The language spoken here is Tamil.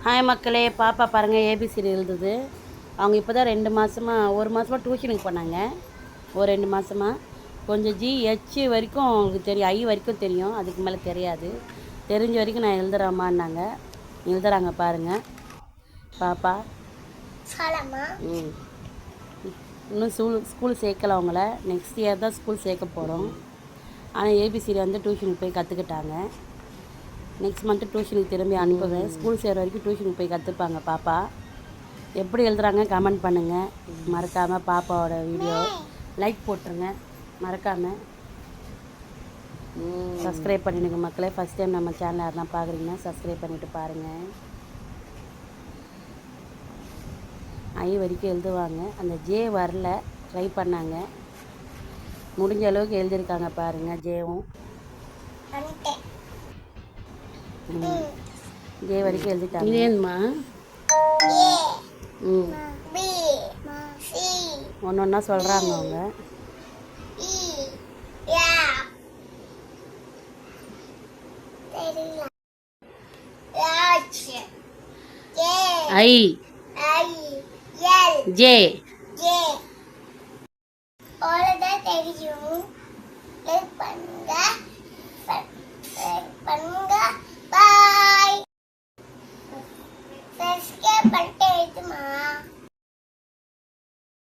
ஹாய் மக்களே, பாப்பா பாருங்கள் ஏபிசிடி எழுதுது. அவங்க இப்போ தான் 2 மாதமாக 1 மாதமாக டியூஷனுக்கு போனாங்க. ஒரு 2 மாதமாக கொஞ்சம் GH வரைக்கும் அவங்களுக்கு தெரியும், I வரைக்கும் தெரியும், அதுக்கு மேலே தெரியாது. தெரிஞ்ச வரைக்கும் நான் எழுதுகிறேம்மான்னாங்க. எழுதுகிறாங்க பாருங்கள் பாப்பா. இன்னும் ஸ்கூல் சேர்க்கல அவங்கள, நெக்ஸ்ட் இயர் தான் ஸ்கூல் சேர்க்க போகிறோம். ஆனால் ஏபிசிடி வந்து டியூஷனுக்கு போய் கற்றுக்கிட்டாங்க. நெக்ஸ்ட் மந்த்து டியூஷனுக்கு திரும்பி அனுப்புவேன். ஸ்கூல் சேர்கிற வரைக்கும் டியூஷனுக்கு போய் கற்றுப்பாங்க பாப்பா. எப்படி எழுதுகிறாங்க கமெண்ட் பண்ணுங்கள். மறக்காமல் பாப்பாவோட வீடியோ லைக் போட்டுருங்க. மறக்காமல் சப்ஸ்கிரைப் பண்ணிடுங்க மக்களே. ஃபஸ்ட் டைம் நம்ம சேனல் யாருன்னா பார்க்குறீங்கன்னா சப்ஸ்கிரைப் பண்ணிவிட்டு பாருங்கள். I வரைக்கும் எழுதுவாங்க. அந்த J வரல, ட்ரை பண்ணாங்க, முடிஞ்ச அளவுக்கு எழுதியிருக்காங்க பாருங்கள். ஜேவும் J வரைக்கும் எழுதிட்டாங்க. ஏன்மா ஒன்று ஒன்றா சொல்கிறாங்க அவங்க. I J அவ்வளோதான் தெரியும். பண்ணுங்க பாய். சப்ஸ்கிரைப் பண்ணிட்டு எழுதுமா.